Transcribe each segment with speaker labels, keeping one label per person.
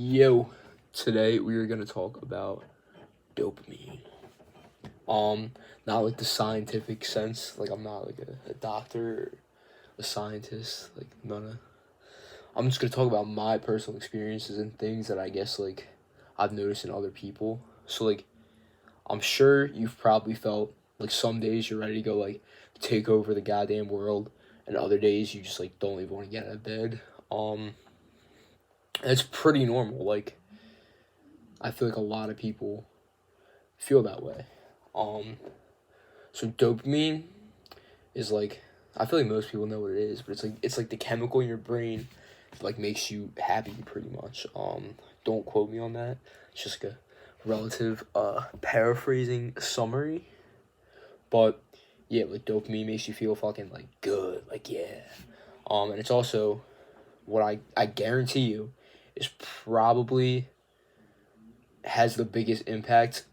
Speaker 1: Yo, today we are gonna talk about dopamine. Not like the scientific sense, like I'm not like a doctor or a scientist, like none of. I'm just gonna talk about my personal experiences and things that I guess like I've noticed in other people. So like I'm sure you've probably felt like some days you're ready to go like take over the goddamn world, and other days you just like don't even want to get out of bed. And it's pretty normal. Like I feel like a lot of people feel that way. Um, so dopamine is like I feel like most people know what it is, but it's like the chemical in your brain that like makes you happy pretty much. Don't quote me on that. It's just like a relative paraphrasing summary. But yeah, like dopamine makes you feel fucking like good, like yeah. And it's also what I guarantee you is probably has the biggest impact.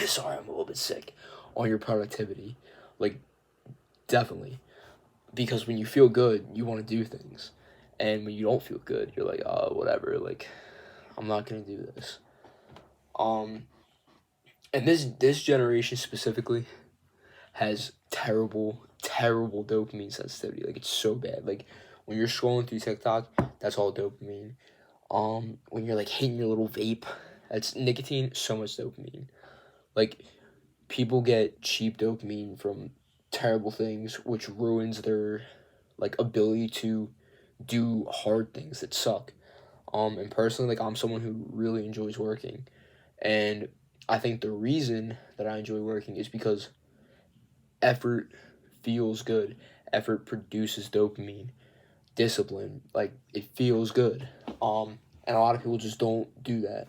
Speaker 1: Sorry, I'm a little bit sick. On your productivity, like definitely, because when you feel good, you want to do things, and when you don't feel good, you're like, whatever. Like, I'm not gonna do this. Um, and this generation specifically has terrible dopamine sensitivity. Like, it's so bad. Like, when you're scrolling through TikTok, that's all dopamine. When you're like hitting your little vape, that's nicotine. So much dopamine. Like, people get cheap dopamine from terrible things, which ruins their like ability to do hard things that suck. And personally, like I'm someone who really enjoys working, and I think the reason that I enjoy working is because effort feels good. Effort produces dopamine. Discipline, like it feels good. And a lot of people just don't do that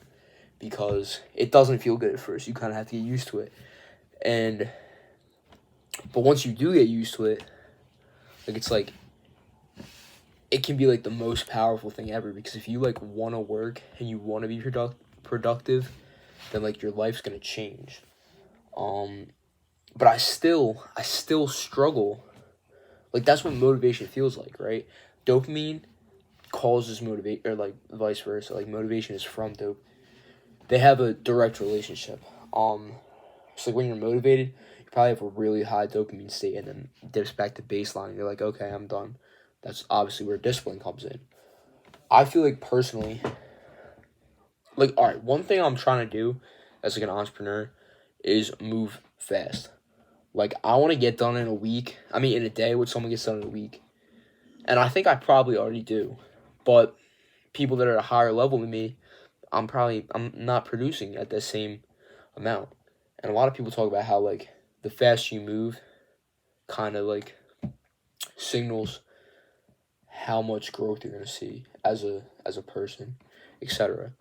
Speaker 1: because it doesn't feel good at first. You kind of have to get used to it, and but once you do get used to it, like it's like it can be like the most powerful thing ever because if you like want to work and you want to be productive, then like your life's going to change. Um but I still struggle. Like that's what motivation feels like, right? Dopamine causes motivate or like vice versa. Like motivation is from dope. They have a direct relationship. So like when you're motivated, you probably have a really high dopamine state and then dips back to baseline. You're like, okay, I'm done. That's obviously where discipline comes in. I feel like personally, like, all right, one thing I'm trying to do as like an entrepreneur is move fast. Like, I want to get done in a week. I mean, in a day, what someone gets done in a week. And I think I probably already do. But people that are at a higher level than me, I'm not producing at the same amount. And a lot of people talk about how, like, the faster you move kind of, like, signals how much growth you're going to see as a person, etc.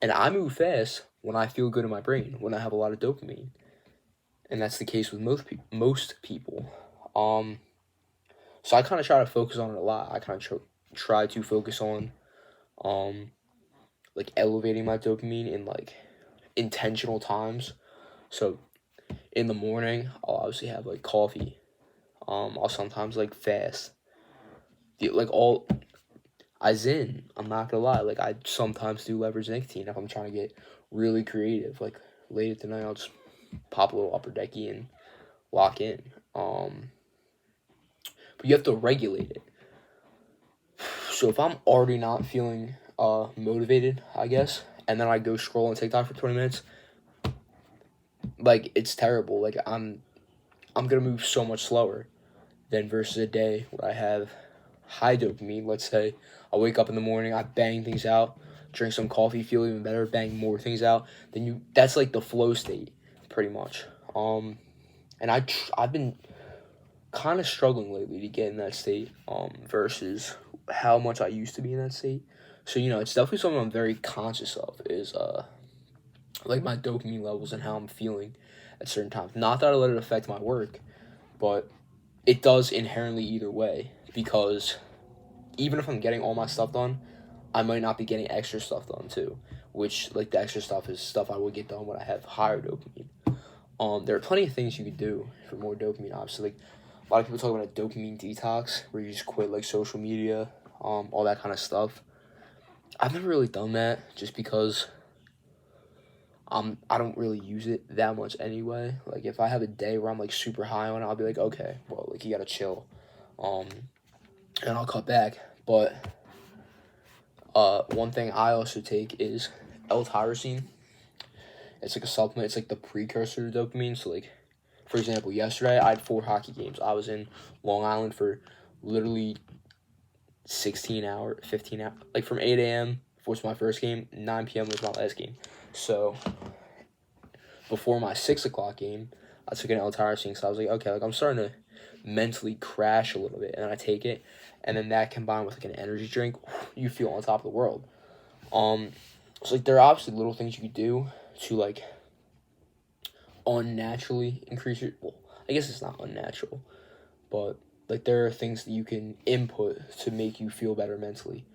Speaker 1: And I move fast when I feel good in my brain, when I have a lot of dopamine. And that's the case with most people. So I kind of try to focus on it a lot. I kind of try to focus on um like elevating my dopamine in like intentional times. So in the morning, I'll obviously have like coffee. I'll sometimes like fast. Like all I'm not gonna lie. Like I sometimes do leverage nicotine if I'm trying to get really creative. Like late at the night, I'll just pop a little upper decky and lock in. But you have to regulate it. So if I'm already not feeling motivated, I guess, and then I go scroll on TikTok for 20 minutes, like it's terrible. Like I'm gonna move so much slower than versus a day where I have high dopamine. Let's say I wake up in the morning, I bang things out, drink some coffee, feel even better, bang more things out. That's like the flow state, pretty much. And I've been kind of struggling lately to get in that state. Versus how much I used to be in that state. So it's definitely something I'm very conscious of. Is like my dopamine levels and how I'm feeling at certain times. Not that I let it affect my work, but it does inherently either way because even if I'm getting all my stuff done, I might not be getting extra stuff done too, which like the extra stuff is stuff I would get done when I have higher dopamine. There are plenty of things you could do for more dopamine. Obviously, like a lot of people talk about a dopamine detox where you just quit like social media, all that kind of stuff. I've never really done that just because I don't really use it that much anyway. Like if I have a day where I'm like super high on it, I'll be like, okay, well, like you gotta chill, um, and I'll cut back. But one thing I also take is L-tyrosine. It's like a supplement. It's like the precursor to dopamine. So like, for example, yesterday I had 4 hockey games. I was in Long Island for literally 15 hours, like from 8 a.m. was my first game, 9 p.m. was my last game. So before my 6 o'clock game, I took an L-tyrosine, so I was like, okay, like I'm starting to mentally crash a little bit, and I take it, and then that combined with like an energy drink, you feel on top of the world. So like there are obviously little things you could do to like unnaturally increase your, well, I guess it's not unnatural, but like there are things that you can input to make you feel better mentally.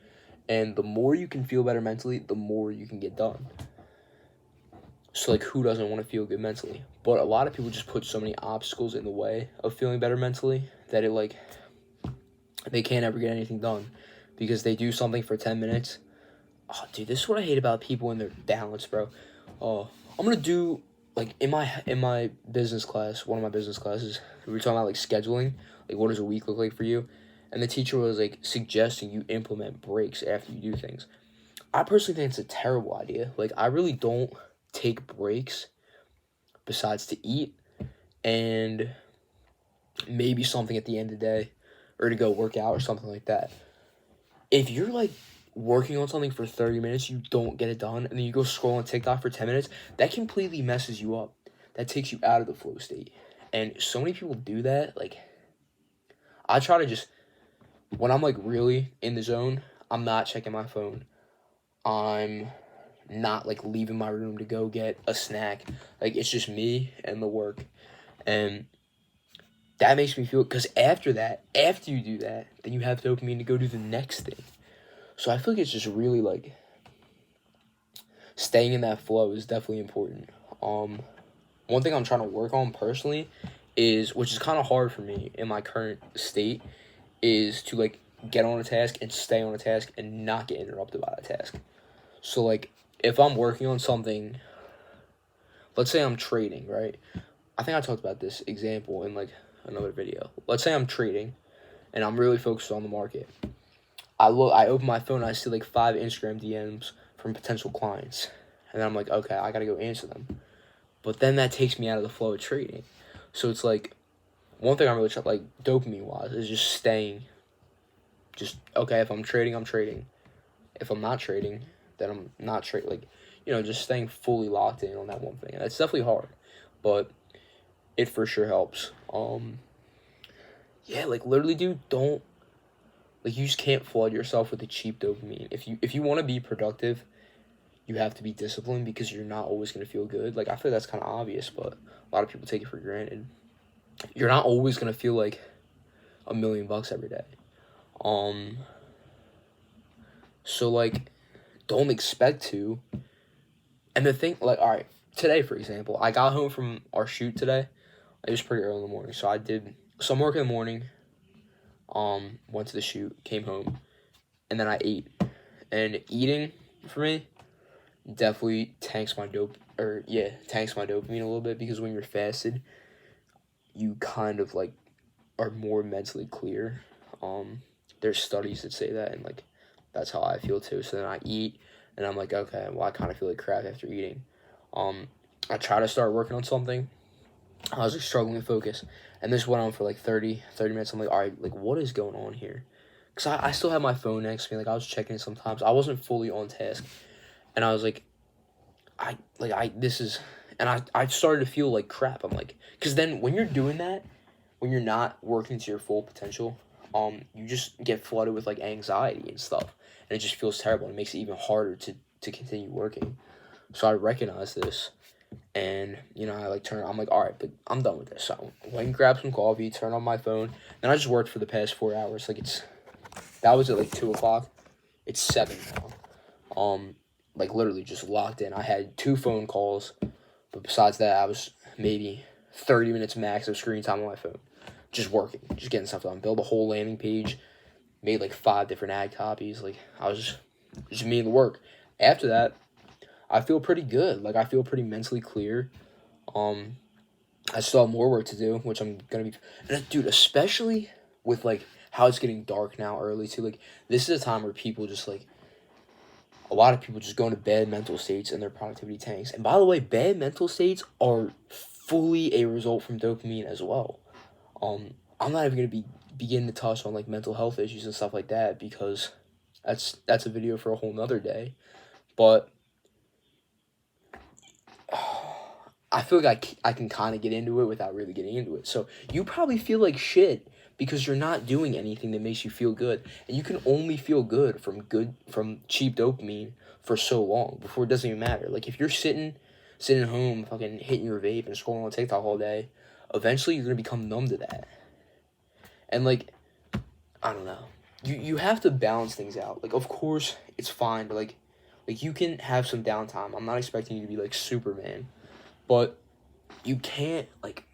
Speaker 1: And the more you can feel better mentally, the more you can get done. So like who doesn't want to feel good mentally? But a lot of people just put so many obstacles in the way of feeling better mentally that it like they can't ever get anything done because they do something for 10 minutes. Oh, dude, this is what I hate about people in their balance, bro. Oh, I'm gonna do like in my business class, one of my business classes, we were talking about like scheduling, like what does a week look like for you, and the teacher was like suggesting you implement breaks after you do things. I personally think it's a terrible idea. Like I really don't take breaks besides to eat and maybe something at the end of the day or to go work out or something like that. If you're like working on something for 30 minutes, you don't get it done, and then you go scroll on TikTok for 10 minutes, that completely messes you up. That takes you out of the flow state. And so many people do that. Like, I try to just, when I'm like really in the zone, I'm not checking my phone. I'm not like leaving my room to go get a snack. Like, it's just me and the work. And that makes me feel, because after you do that, then you have dopamine to go do the next thing. So I feel like it's just really like staying in that flow is definitely important. One thing I'm trying to work on personally is, which is kind of hard for me in my current state, is to like get on a task and stay on a task and not get interrupted by that task. So like if I'm working on something, let's say I'm trading, right? I think I talked about this example in like another video. Let's say I'm trading and I'm really focused on the market. I open my phone and I see like 5 Instagram DMs from potential clients. And then I'm like, okay, I gotta go answer them. But then that takes me out of the flow of trading. So it's like, one thing I'm really like dopamine-wise is just staying, just, okay, if I'm trading, I'm trading. If I'm not trading, then I'm not trading. Like, you know, just staying fully locked in on that one thing. And that's definitely hard. But it for sure helps. Yeah, like literally, dude, don't, like, you just can't flood yourself with the cheap dopamine. If you want to be productive, you have to be disciplined because you're not always going to feel good. Like, I feel that's kind of obvious, but a lot of people take it for granted. You're not always going to feel like $1 million every day. So, like, don't expect to. And the thing, like, all right, today, for example, I got home from our shoot today. It was pretty early in the morning, so I did some work in the morning, went to the shoot, came home, and then I ate. And eating, for me, definitely tanks my dopamine a little bit, because when you're fasted, you kind of, like, are more mentally clear. There's studies that say that, and, like, that's how I feel, too. So then I eat, and I'm like, okay, well, I kind of feel like crap after eating. I try to start working on something. I was like struggling to focus, and this went on for like 30 minutes. I'm like, all right, like what is going on here? Because I still have my phone next to me. Like I was checking it sometimes. I wasn't fully on task, and I was like, I started to feel like crap. I'm like, because then when you're doing that, when you're not working to your full potential, you just get flooded with like anxiety and stuff, and it just feels terrible, and it makes it even harder to continue working. So I recognized this. And, you know, I'm like, all right, but I'm done with this. So I went and grabbed some coffee, turned on my phone, and I just worked for the past 4 hours. Like, that was at like 2 o'clock. It's 7 now. Like, literally just locked in. I had 2 phone calls, but besides that, I was maybe 30 minutes max of screen time on my phone. Just working, just getting stuff done. Build a whole landing page, made like 5 different ad copies. Like, I was just me and the work. After that, I feel pretty good. Like, I feel pretty mentally clear. I still have more work to do, which I'm gonna be. And dude, especially with like how it's getting dark now, early too. Like, this is a time where people just like a lot of people just go into bad mental states and their productivity tanks. And by the way, bad mental states are fully a result from dopamine as well. I'm not even gonna begin to touch on like mental health issues and stuff like that because that's a video for a whole nother day. But I feel like I can kind of get into it without really getting into it. So you probably feel like shit because you're not doing anything that makes you feel good, and you can only feel good from cheap dopamine for so long before it doesn't even matter. Like, if you're sitting home, fucking hitting your vape and scrolling on TikTok all day, eventually you're gonna become numb to that. And like, I don't know, you have to balance things out. Like, of course it's fine to like you can have some downtime. I'm not expecting you to be like Superman. But you can't, like,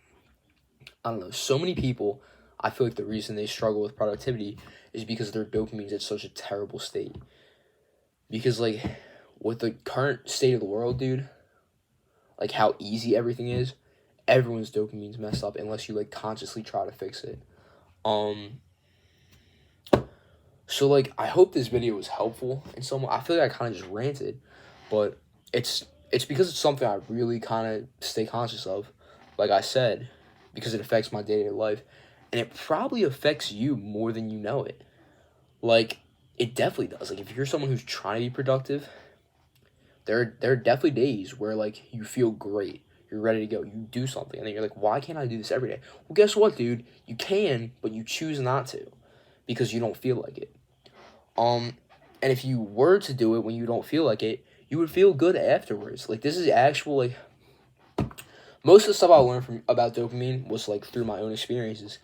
Speaker 1: I don't know, so many people, I feel like the reason they struggle with productivity is because their dopamine's at such a terrible state. Because, like, with the current state of the world, dude, like, how easy everything is, everyone's dopamine's messed up unless you, like, consciously try to fix it. So, like, I hope this video was helpful in some way. I feel like I kind of just ranted, but it's because it's something I really kind of stay conscious of, like I said, because it affects my day-to-day life, and it probably affects you more than you know it. Like, it definitely does. Like, if you're someone who's trying to be productive, there are definitely days where, like, you feel great, you're ready to go, you do something, and then you're like, why can't I do this every day? Well, guess what, dude? You can, but you choose not to, because you don't feel like it. And if you were to do it when you don't feel like it, you would feel good afterwards. Like, this is actual, like, most of the stuff I learned about dopamine was, like, through my own experiences,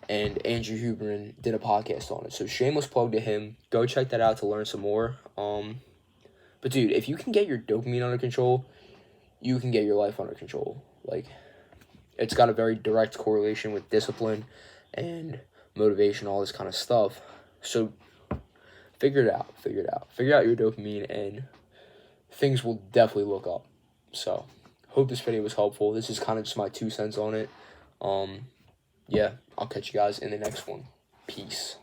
Speaker 1: and Andrew Huberman did a podcast on it, so shameless plug to him. Go check that out to learn some more. But dude, if you can get your dopamine under control, you can get your life under control. Like, it's got a very direct correlation with discipline and motivation, all this kind of stuff. So figure it out. Figure out your dopamine, and things will definitely look up. So, hope this video was helpful. This is kind of just my 2 cents on it. Yeah, I'll catch you guys in the next one. Peace.